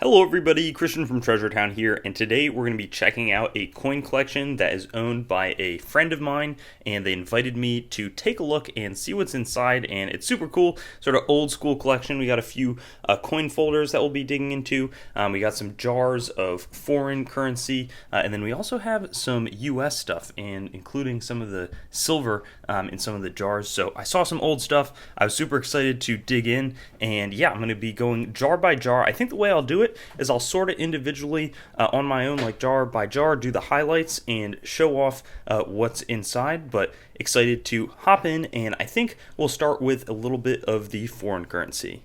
Hello everybody, Christian from Treasure Town here, and today we're going to be checking out a coin collection that is owned by a friend of mine, and they invited me to take a look and see what's inside, and it's super cool, sort of old school collection. We got a few coin folders that we'll be digging into, we got some jars of foreign currency, and then we also have some US stuff, and including some of the silver in some of the jars. So I saw some old stuff, I was super excited to dig in, and yeah, I'm going to be going jar by jar. I think the way I'll do it is I'll sort it individually on my own, like jar by jar, do the highlights and show off what's inside, but excited to hop in, and I think we'll start with a little bit of the foreign currency.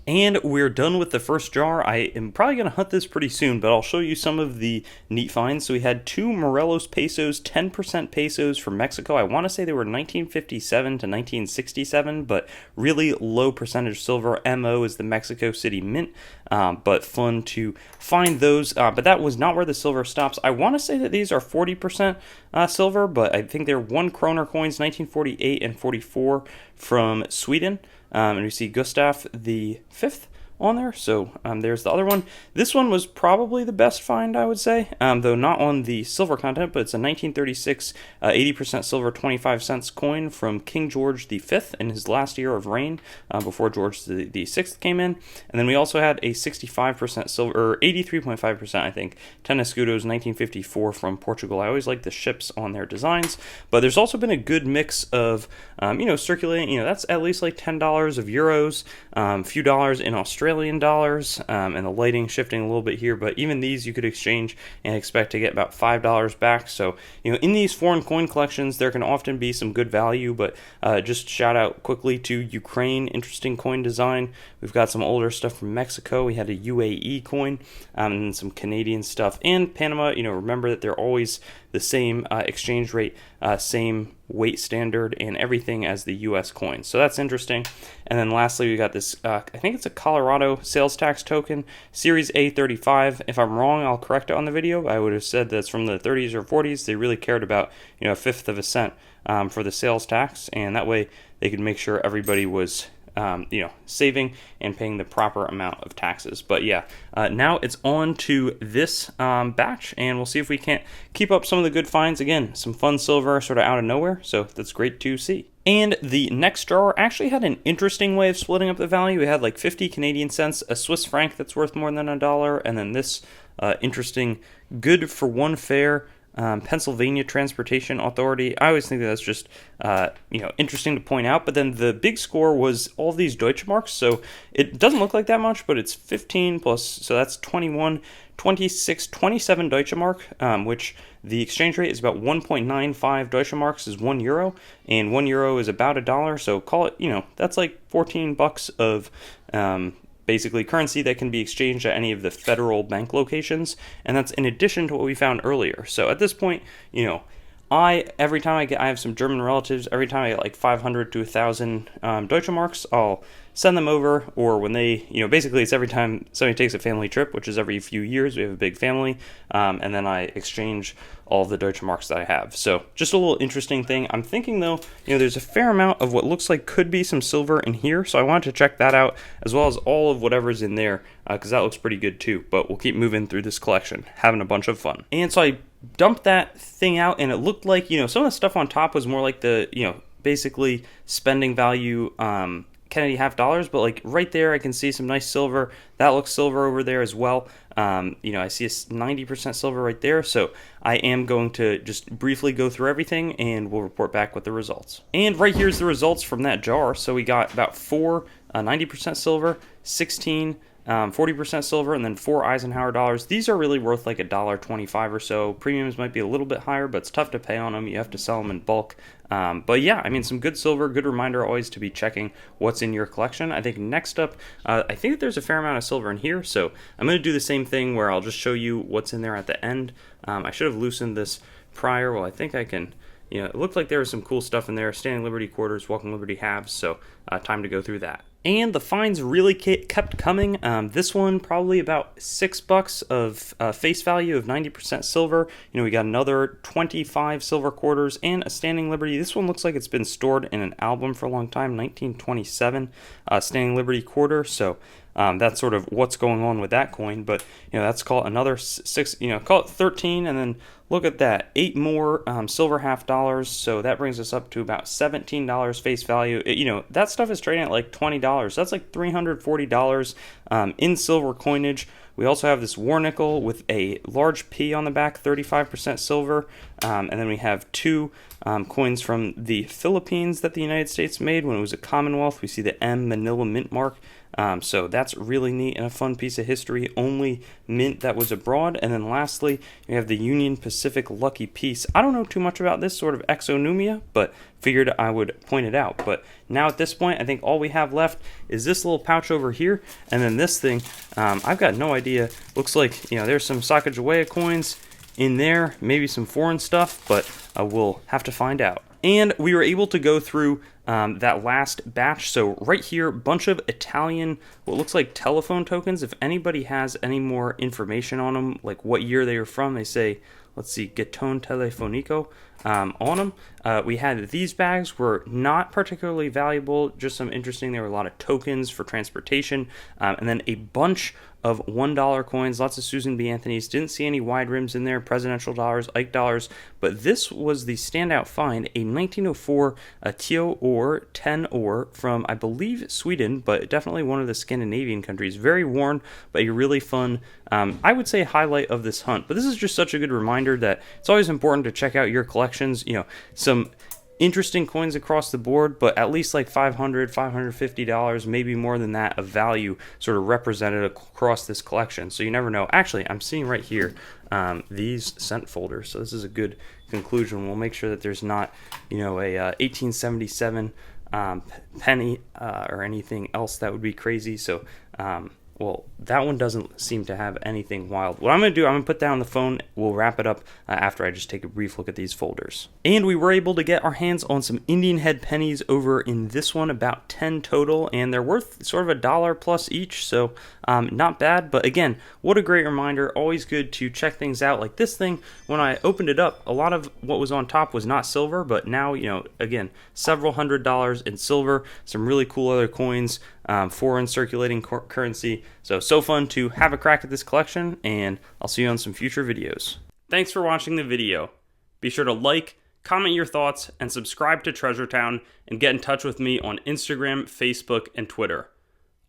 And we're done with the first jar. I am probably going to hunt this pretty soon, but I'll show you some of the neat finds. So we had two Morelos pesos, 10% pesos from Mexico. I want to say they were 1957 to 1967, but really low percentage silver. MO is the Mexico City Mint, but fun to find those. But that was not where the silver stops. I want to say that these are 40% silver, but I think they're 1 kroner coins, 1948 and 44 from Sweden. And we see Gustav the Fifth on there, so there's the other one. This one was probably the best find, I would say, though not on the silver content, but it's a 1936 80% silver 25 cents coin from King George the Fifth in his last year of reign, before George the Sixth came in. And then we also had a 65% silver, or 83.5% I think, 10 escudos 1954 from Portugal. I always like the ships on their designs, but there's also been a good mix of circulating, that's at least like $10 of euros, a few dollars in Australian dollars, and the lighting shifting a little bit here, but even these you could exchange and expect to get about $5 back. So in these foreign coin collections there can often be some good value, but just shout out quickly to Ukraine, interesting coin design. We've got some older stuff from Mexico. We had a UAE coin, and some Canadian stuff, and Panama. Remember that they're always the same exchange rate, same weight standard and everything as the US coin. So that's interesting. And then lastly, we got this, I think it's a Colorado sales tax token, Series A35. If I'm wrong, I'll correct it on the video. I would have said that's from the 30s or 40s. They really cared about, a fifth of a cent for the sales tax, and that way they could make sure everybody was saving and paying the proper amount of taxes. But yeah, now it's on to this batch, and we'll see if we can't keep up some of the good finds. Again, some fun silver sort of out of nowhere, so that's great to see. And the next jar actually had an interesting way of splitting up the value. We had like 50 Canadian cents, a Swiss franc that's worth more than $1, and then this interesting good for one fare Pennsylvania Transportation Authority. I always think that's just interesting to point out. But then the big score was all these Deutschmarks, so it doesn't look like that much, but it's 15 plus, so that's 21, 26, 27 Deutschmark, which the exchange rate is about 1.95 Deutschmarks is €1, and €1 is about $1, so call it, that's like $14 of basically currency that can be exchanged at any of the federal bank locations, and that's in addition to what we found earlier. So at this point, every time I have some German relatives, every time I get like 500 to 1,000 Deutschmarks, I'll send them over, or when they, basically it's every time somebody takes a family trip, which is every few years. We have a big family, and then I exchange all of the Deutschmarks that I have. So just a little interesting thing. I'm thinking though, there's a fair amount of what looks like could be some silver in here, so I wanted to check that out, as well as all of whatever's in there, because that looks pretty good too. But we'll keep moving through this collection, having a bunch of fun. And so I dumped that thing out, and it looked like, some of the stuff on top was more like the, basically spending value, Kennedy half dollars, but like right there I can see some nice silver. That looks silver over there as well. I see a 90% silver right there, so I am going to just briefly go through everything and we'll report back with the results. And right here's the results from that jar. So we got about 4 90% silver, 16 40% silver, and then 4 Eisenhower dollars. These are really worth like $1.25 or so. Premiums might be a little bit higher, but it's tough to pay on them. You have to sell them in bulk. But yeah, some good silver. Good reminder always to be checking what's in your collection. I think next up, I think that there's a fair amount of silver in here, so I'm going to do the same thing where I'll just show you what's in there at the end. I should have loosened this prior. Well, I think I can. It looked like there was some cool stuff in there. Standing Liberty quarters, Walking Liberty halves, so time to go through that. And the fines really kept coming. This one probably about $6 of face value of 90% silver. You know, we got another 25 silver quarters and a standing liberty. This one looks like it's been stored in an album for a long time, 1927 standing liberty quarter. So that's sort of what's going on with that coin. But you know, that's called another six. You know, call it 13, and then look at that, 8 more silver half dollars. So that brings us up to about $17 face value. You know, that stuff is trading at like $20. That's like $340 in silver coinage. We also have this war nickel with a large P on the back, 35% silver. And then we have two coins from the Philippines that the United States made when it was a Commonwealth. We see the M Manila mint mark. So that's really neat and a fun piece of history. Only mint that was abroad. And then lastly, we have the Union Pacific Lucky Piece. I don't know too much about this sort of exonumia, but figured I would point it out. But now at this point, I think all we have left is this little pouch over here. And then this thing, I've got no idea. Looks like, you know, there's some Sacagawea coins in there, maybe some foreign stuff, but we'll have to find out. And we were able to go through that last batch. So right here, bunch of Italian, what looks like telephone tokens. If anybody has any more information on them, like what year they are from, they say, let's see, Gettone Telefonico on them. We had these bags were not particularly valuable, just some interesting. There were a lot of tokens for transportation, and then a bunch of $1 coins, lots of Susan B. Anthony's. Didn't see any wide rims in there, presidential dollars, Ike dollars, but this was the standout find, a 1904 Tio or 10 ore from, I believe, Sweden, but definitely one of the Scandinavian countries. Very worn, but a really fun, I would say, highlight of this hunt. But this is just such a good reminder that it's always important to check out your collections. You know, some interesting coins across the board, but at least like $500, $550, maybe more than that of value sort of represented across this collection. So you never know. Actually, I'm seeing right here these cent folders. So this is a good conclusion. We'll make sure that there's not, you know, a 1877 penny or anything else that would be crazy. So well, that one doesn't seem to have anything wild. What I'm going to do, I'm going to put down the phone. We'll wrap it up after I just take a brief look at these folders. And we were able to get our hands on some Indian head pennies over in this one, about 10 total, and they're worth sort of $1 plus each, so not bad. But again, what a great reminder. Always good to check things out. Like this thing, when I opened it up, a lot of what was on top was not silver, but now, you know, again, several $100s in silver, some really cool other coins, foreign circulating currency. So fun to have a crack at this collection, and I'll see you on some future videos. Thanks for watching the video. Be sure to like, comment your thoughts, and subscribe to Treasure Town, and get in touch with me on Instagram, Facebook, and Twitter.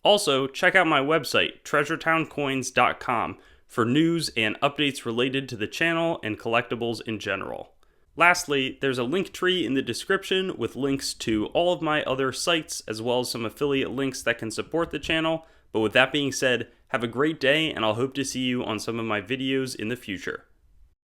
Also, check out my website, treasuretowncoins.com, for news and updates related to the channel and collectibles in general. Lastly, there's a link tree in the description with links to all of my other sites, as well as some affiliate links that can support the channel. But with that being said, have a great day, and I'll hope to see you on some of my videos in the future.